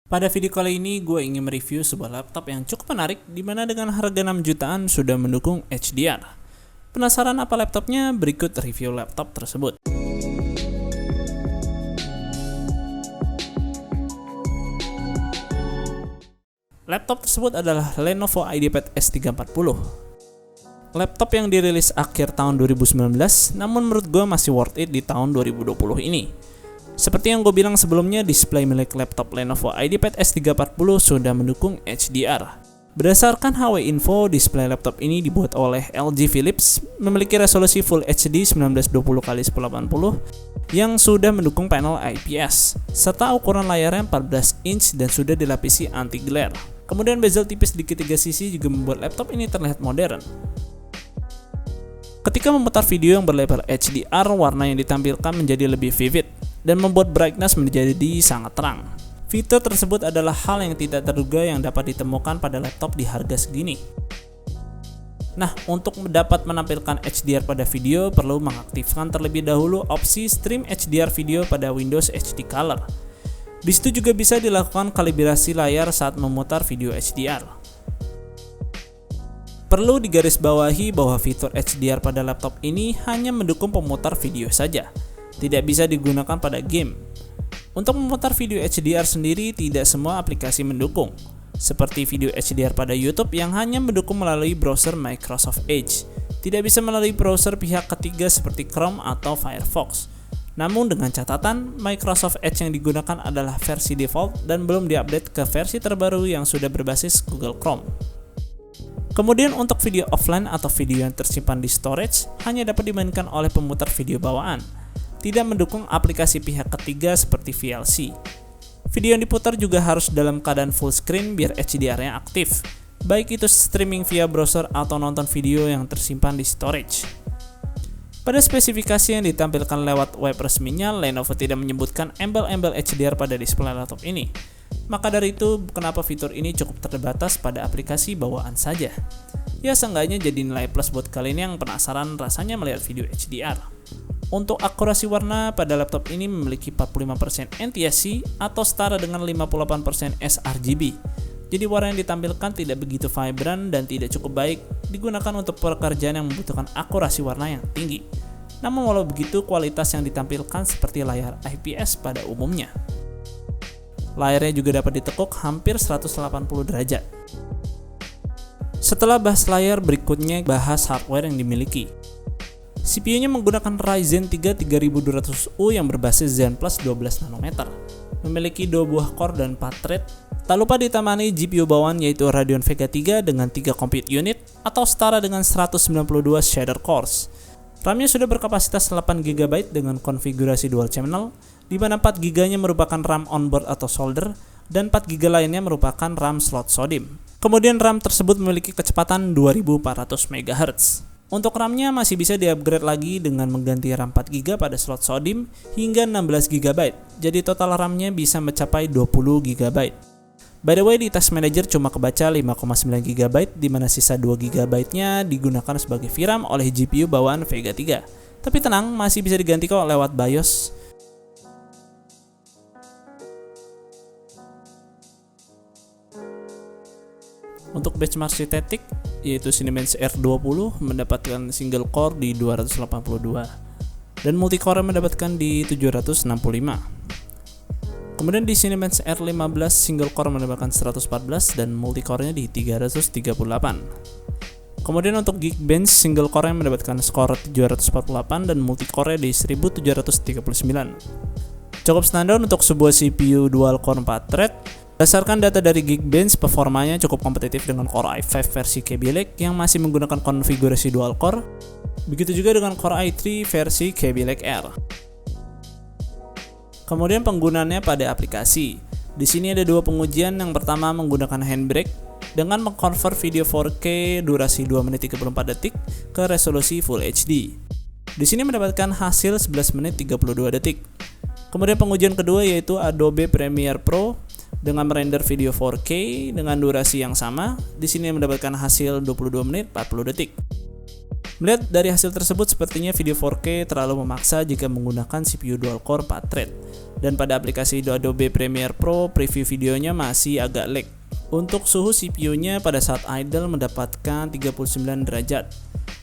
Pada video kali ini gue ingin mereview sebuah laptop yang cukup menarik di mana dengan harga 6 jutaan sudah mendukung HDR. Penasaran apa laptopnya? Berikut review laptop tersebut. Laptop tersebut adalah Lenovo IdeaPad S340. Laptop yang dirilis akhir tahun 2019, namun menurut gue masih worth it di tahun 2020 ini. Seperti yang gue bilang sebelumnya, display milik laptop Lenovo IdeaPad S340 sudah mendukung HDR. Berdasarkan HW Info, display laptop ini dibuat oleh LG Philips, memiliki resolusi Full HD 1920x1080 yang sudah mendukung panel IPS, serta ukuran layarnya 14 inch dan sudah dilapisi anti-glare. Kemudian bezel tipis di ketiga sisi juga membuat laptop ini terlihat modern. Ketika memutar video yang berlebar HDR, warna yang ditampilkan menjadi lebih vivid dan membuat brightness menjadi sangat terang. Fitur tersebut adalah hal yang tidak terduga yang dapat ditemukan pada laptop di harga segini. Nah, untuk dapat menampilkan HDR pada video, perlu mengaktifkan terlebih dahulu opsi Stream HDR Video pada Windows HD Color. Di situ juga bisa dilakukan kalibrasi layar saat memutar video HDR. Perlu digarisbawahi bahwa fitur HDR pada laptop ini hanya mendukung pemutar video saja, tidak bisa digunakan pada game. Untuk memutar video HDR sendiri, tidak semua aplikasi mendukung, seperti video HDR pada YouTube yang hanya mendukung melalui browser Microsoft Edge, tidak bisa melalui browser pihak ketiga seperti Chrome atau Firefox. Namun dengan catatan, Microsoft Edge yang digunakan adalah versi default dan belum diupdate ke versi terbaru yang sudah berbasis Google Chrome. Kemudian untuk video offline atau video yang tersimpan di storage hanya dapat dimainkan oleh pemutar video bawaan, tidak mendukung aplikasi pihak ketiga seperti VLC. Video yang diputar juga harus dalam keadaan full screen biar HDR-nya aktif, baik itu streaming via browser atau nonton video yang tersimpan di storage. Pada spesifikasi yang ditampilkan lewat web resminya, Lenovo tidak menyebutkan embel-embel HDR pada display laptop ini. Maka dari itu, kenapa fitur ini cukup terbatas pada aplikasi bawaan saja? Ya, seenggaknya jadi nilai plus buat kalian yang penasaran rasanya melihat video HDR. Untuk akurasi warna, pada laptop ini memiliki 45% NTSC atau setara dengan 58% sRGB. Jadi warna yang ditampilkan tidak begitu vibrant dan tidak cukup baik digunakan untuk pekerjaan yang membutuhkan akurasi warna yang tinggi. Namun walau begitu, kualitas yang ditampilkan seperti layar IPS pada umumnya. Layarnya juga dapat ditekuk hampir 180 derajat. Setelah bahas layar, berikutnya bahas hardware yang dimiliki. CPU-nya menggunakan Ryzen 3 3200U yang berbasis Zen Plus 12 nanometer. Memiliki 2 buah core dan 4 thread. Tak lupa ditemani GPU bawaan yaitu Radeon Vega 3 dengan 3 compute unit atau setara dengan 192 shader cores. RAM-nya sudah berkapasitas 8GB dengan konfigurasi dual channel, di mana 4GB-nya merupakan RAM onboard atau solder dan 4GB lainnya merupakan RAM slot SODIMM. Kemudian RAM tersebut memiliki kecepatan 2400 MHz. Untuk RAM-nya masih bisa di-upgrade lagi dengan mengganti RAM 4GB pada slot SODIMM hingga 16GB. Jadi total RAM-nya bisa mencapai 20GB. By the way, di Task Manager cuma kebaca 5,9GB di mana sisa 2GB-nya digunakan sebagai VRAM oleh GPU bawaan Vega 3. Tapi tenang, masih bisa diganti kok lewat BIOS. Untuk benchmark sintetik, yaitu Cinebench R20 mendapatkan single core di 282 dan multicore mendapatkan di 765. Kemudian di Cinebench R15 single core mendapatkan 114 dan multicore-nya di 338. Kemudian untuk Geekbench single core mendapatkan skor 748 dan multicore-nya di 1739. Cukup standar untuk sebuah CPU dual core 4 thread. Berdasarkan data dari Geekbench, performanya cukup kompetitif dengan Core i5 versi Kaby Lake yang masih menggunakan konfigurasi dual core. Begitu juga dengan Core i3 versi Kaby Lake R. Kemudian penggunaannya pada aplikasi. Di sini ada 2 pengujian. Yang pertama menggunakan Handbrake dengan mengkonvert video 4K durasi 2 menit 34 detik ke resolusi Full HD. Di sini mendapatkan hasil 11 menit 32 detik. Kemudian pengujian kedua yaitu Adobe Premiere Pro dengan merender video 4K dengan durasi yang sama. Di sini mendapatkan hasil 22 menit 40 detik. Melihat dari hasil tersebut, sepertinya video 4K terlalu memaksa jika menggunakan CPU dual-core 4 thread. Dan pada aplikasi Adobe Premiere Pro, preview videonya masih agak lag. Untuk suhu CPU-nya pada saat idle mendapatkan 39 derajat.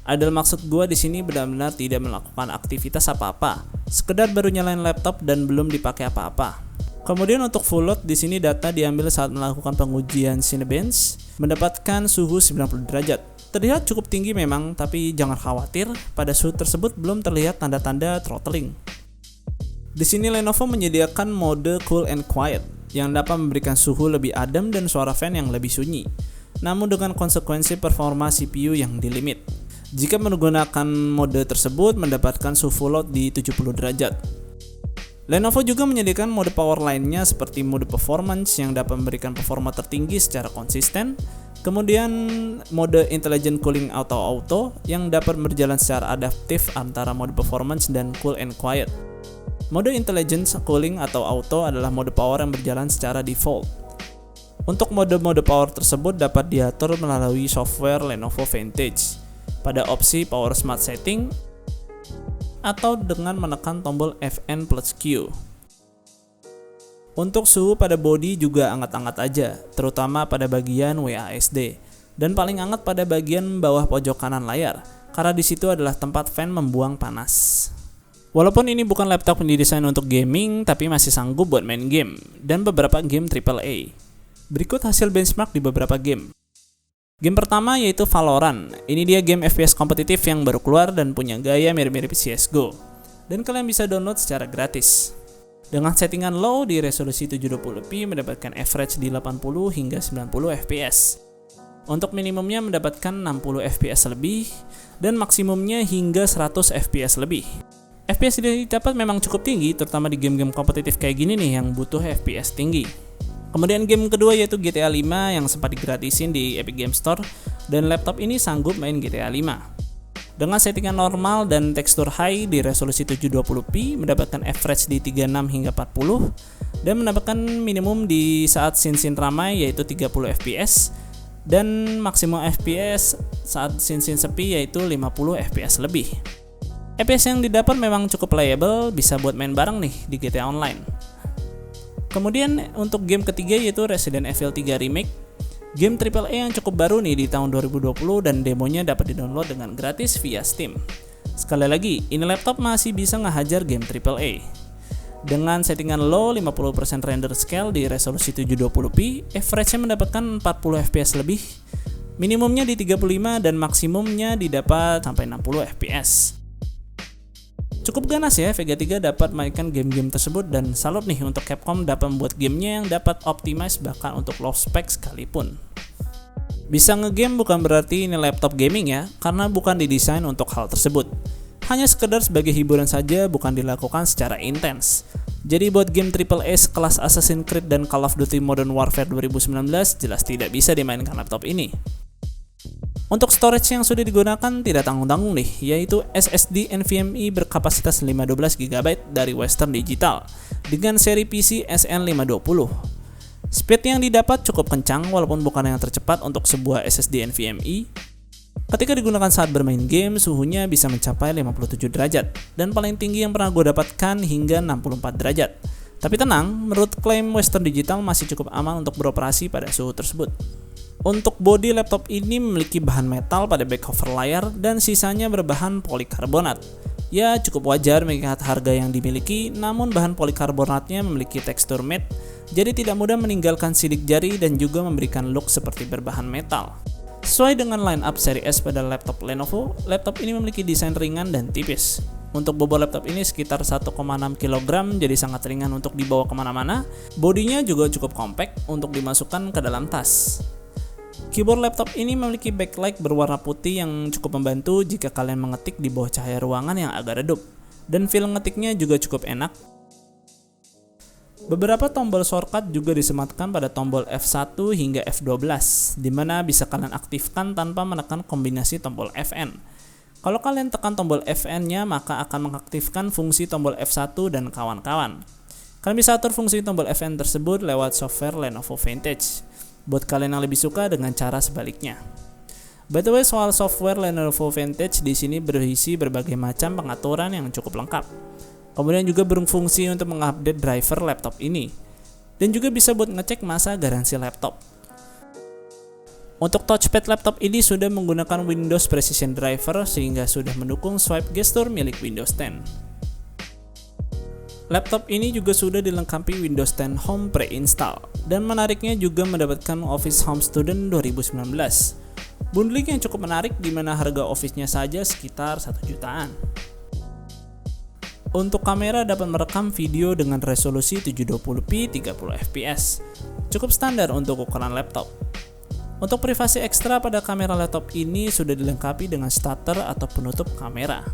Idle maksud gua di sini benar-benar tidak melakukan aktivitas apa-apa, sekedar baru nyalain laptop dan belum dipakai apa-apa. Kemudian untuk full load di sini data diambil saat melakukan pengujian Cinebench, mendapatkan suhu 90 derajat. Terlihat cukup tinggi memang, tapi jangan khawatir, pada suhu tersebut belum terlihat tanda-tanda throttling. Di sini Lenovo menyediakan mode Cool and Quiet yang dapat memberikan suhu lebih adem dan suara fan yang lebih sunyi, namun dengan konsekuensi performa CPU yang di limit. Jika menggunakan mode tersebut mendapatkan suhu full load di 70 derajat. Lenovo juga menyediakan mode power lainnya seperti mode performance yang dapat memberikan performa tertinggi secara konsisten. Kemudian mode Intelligent Cooling Auto yang dapat berjalan secara adaptif antara mode performance dan cool and quiet. Mode Intelligent Cooling atau Auto adalah mode power yang berjalan secara default. Untuk mode-mode power tersebut dapat diatur melalui software Lenovo Vantage pada opsi Power Smart Setting atau dengan menekan tombol Fn plus Q. Untuk suhu pada bodi juga anget-anget aja, terutama pada bagian WASD, dan paling anget pada bagian bawah pojok kanan layar, karena di situ adalah tempat fan membuang panas. Walaupun ini bukan laptop yang didesain untuk gaming, tapi masih sanggup buat main game, dan beberapa game AAA. Berikut hasil benchmark di beberapa game. Game pertama yaitu Valorant. Ini dia game FPS kompetitif yang baru keluar dan punya gaya mirip-mirip CSGO. Dan kalian bisa download secara gratis. Dengan settingan low di resolusi 720p mendapatkan average di 80 hingga 90 fps. Untuk minimumnya mendapatkan 60 fps lebih dan maksimumnya hingga 100 fps lebih. FPS yang didapat memang cukup tinggi, terutama di game-game kompetitif kayak gini nih yang butuh FPS tinggi. Kemudian game kedua yaitu GTA 5 yang sempat digratisin di Epic Games Store dan laptop ini sanggup main GTA 5. Dengan settingan normal dan tekstur high di resolusi 720p mendapatkan average di 36 hingga 40 dan mendapatkan minimum di saat scene-scene ramai yaitu 30 fps dan maksimum fps saat scene-scene sepi yaitu 50 fps lebih. FPS yang didapat memang cukup playable, bisa buat main bareng nih di GTA Online. Kemudian untuk game ketiga yaitu Resident Evil 3 Remake. Game AAA yang cukup baru nih di tahun 2020 dan demonya dapat di-download dengan gratis via Steam. Sekali lagi, ini laptop masih bisa ngehajar game AAA. Dengan settingan low 50% render scale di resolusi 720p, average-nya mendapatkan 40 fps lebih, minimumnya di 35 dan maksimumnya didapat sampai 60 fps. Cukup ganas ya, Vega 3 dapat mainkan game-game tersebut dan salut nih untuk Capcom dapat membuat gamenya yang dapat optimize bahkan untuk low spec sekalipun. Bisa ngegame bukan berarti ini laptop gaming ya, karena bukan didesain untuk hal tersebut. Hanya sekedar sebagai hiburan saja, bukan dilakukan secara intens. Jadi buat game AAA sekelas Assassin's Creed dan Call of Duty Modern Warfare 2019 jelas tidak bisa dimainkan laptop ini. Untuk storage yang sudah digunakan tidak tanggung-tanggung nih, yaitu SSD NVMe berkapasitas 512GB dari Western Digital dengan seri PC SN520. Speed yang didapat cukup kencang walaupun bukan yang tercepat untuk sebuah SSD NVMe. Ketika digunakan saat bermain game, suhunya bisa mencapai 57 derajat dan paling tinggi yang pernah gue dapatkan hingga 64 derajat. Tapi tenang, menurut klaim Western Digital masih cukup aman untuk beroperasi pada suhu tersebut. Untuk bodi laptop ini memiliki bahan metal pada back cover layar dan sisanya berbahan polikarbonat. Ya cukup wajar mengingat harga yang dimiliki, namun bahan polikarbonatnya memiliki tekstur matte, jadi tidak mudah meninggalkan sidik jari dan juga memberikan look seperti berbahan metal. Sesuai dengan line up seri S pada laptop Lenovo, laptop ini memiliki desain ringan dan tipis. Untuk bobot laptop ini sekitar 1,6 kg, jadi sangat ringan untuk dibawa kemana-mana. Bodinya juga cukup compact untuk dimasukkan ke dalam tas. Keyboard laptop ini memiliki backlight berwarna putih yang cukup membantu jika kalian mengetik di bawah cahaya ruangan yang agak redup, dan feel ngetiknya juga cukup enak. Beberapa tombol shortcut juga disematkan pada tombol F1 hingga F12, di mana bisa kalian aktifkan tanpa menekan kombinasi tombol Fn. Kalau kalian tekan tombol Fn-nya, maka akan mengaktifkan fungsi tombol F1 dan kawan-kawan. Kalian bisa atur fungsi tombol Fn tersebut lewat software Lenovo Vantage. Buat kalian yang lebih suka dengan cara sebaliknya. By the way, soal software Lenovo Vantage di sini berisi berbagai macam pengaturan yang cukup lengkap. Kemudian juga berfungsi untuk mengupdate driver laptop ini. Dan juga bisa buat ngecek masa garansi laptop. Untuk touchpad laptop ini sudah menggunakan Windows Precision Driver sehingga sudah mendukung swipe gesture milik Windows 10. Laptop ini juga sudah dilengkapi Windows 10 Home pre-install dan menariknya juga mendapatkan Office Home Student 2019. Bundling yang cukup menarik di mana harga Office-nya saja sekitar 1 jutaan. Untuk kamera dapat merekam video dengan resolusi 720p 30fps. Cukup standar untuk ukuran laptop. Untuk privasi ekstra pada kamera laptop ini sudah dilengkapi dengan starter atau penutup kamera.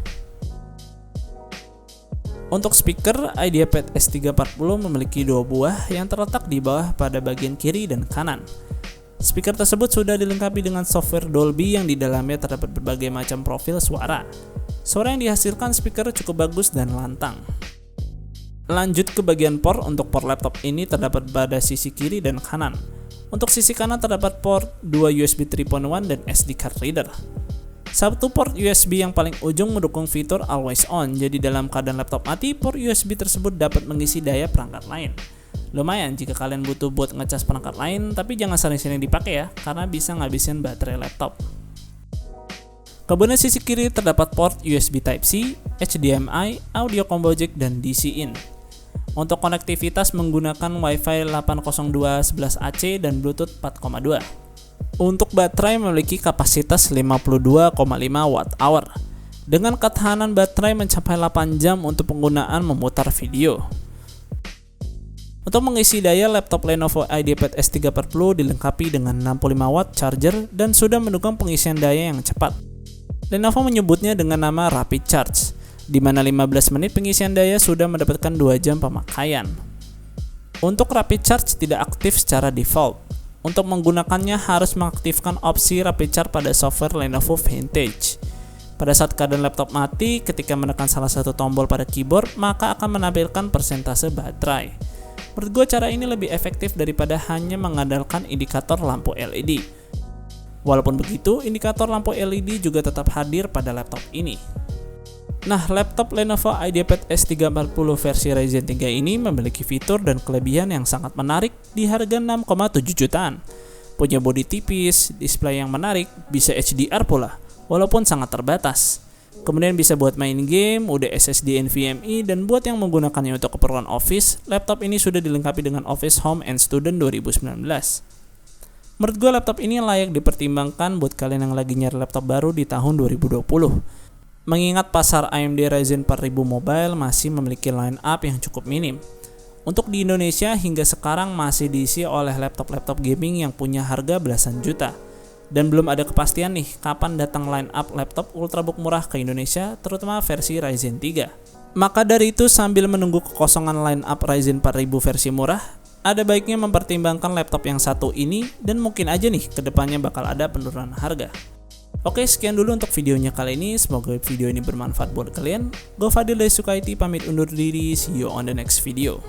Untuk speaker, IdeaPad S340 memiliki 2 buah yang terletak di bawah pada bagian kiri dan kanan. Speaker tersebut sudah dilengkapi dengan software Dolby yang di dalamnya terdapat berbagai macam profil suara. Suara yang dihasilkan speaker cukup bagus dan lantang. Lanjut ke bagian port, untuk port laptop ini terdapat pada sisi kiri dan kanan. Untuk sisi kanan terdapat port 2 USB 3.1 dan SD card reader. Satu port USB yang paling ujung mendukung fitur Always On, jadi dalam keadaan laptop mati, port USB tersebut dapat mengisi daya perangkat lain. Lumayan jika kalian butuh buat ngecas perangkat lain, tapi jangan sering-sering dipakai ya, karena bisa ngabisin baterai laptop. Kemudian sisi kiri terdapat port USB Type-C, HDMI, audio combo jack, dan DC-in. Untuk konektivitas menggunakan Wi-Fi 802.11ac dan Bluetooth 4.2. Untuk baterai memiliki kapasitas 52,5 Wh, dengan ketahanan baterai mencapai 8 jam untuk penggunaan memutar video. Untuk mengisi daya, laptop Lenovo IdeaPad S340 dilengkapi dengan 65W charger dan sudah mendukung pengisian daya yang cepat. Lenovo menyebutnya dengan nama Rapid Charge, di mana 15 menit pengisian daya sudah mendapatkan 2 jam pemakaian. Untuk Rapid Charge tidak aktif secara default. Untuk menggunakannya harus mengaktifkan opsi Rapid Charge pada software Lenovo Vantage. Pada saat keadaan laptop mati, ketika menekan salah satu tombol pada keyboard, maka akan menampilkan persentase baterai. Menurut gue cara ini lebih efektif daripada hanya mengandalkan indikator lampu LED. Walaupun begitu, indikator lampu LED juga tetap hadir pada laptop ini. Nah, laptop Lenovo IdeaPad S340 versi Ryzen 3 ini memiliki fitur dan kelebihan yang sangat menarik di harga 6,7 jutaan. Punya bodi tipis, display yang menarik, bisa HDR pula, walaupun sangat terbatas. Kemudian bisa buat main game, udah SSD NVMe, dan buat yang menggunakannya untuk keperluan Office, laptop ini sudah dilengkapi dengan Office Home and Student 2019. Menurut gue laptop ini layak dipertimbangkan buat kalian yang lagi nyari laptop baru di tahun 2020. Mengingat pasar AMD Ryzen 4000 Mobile masih memiliki line up yang cukup minim. Untuk di Indonesia hingga sekarang masih diisi oleh laptop-laptop gaming yang punya harga belasan juta. Dan belum ada kepastian nih kapan datang line up laptop ultrabook murah ke Indonesia, terutama versi Ryzen 3. Maka dari itu, sambil menunggu kekosongan line up Ryzen 4000 versi murah, ada baiknya mempertimbangkan laptop yang satu ini, dan mungkin aja nih kedepannya bakal ada penurunan harga. Oke, sekian dulu untuk videonya kali ini. Semoga video ini bermanfaat buat kalian. Gue Fadil dari Sukaiti pamit undur diri. See you on the next video.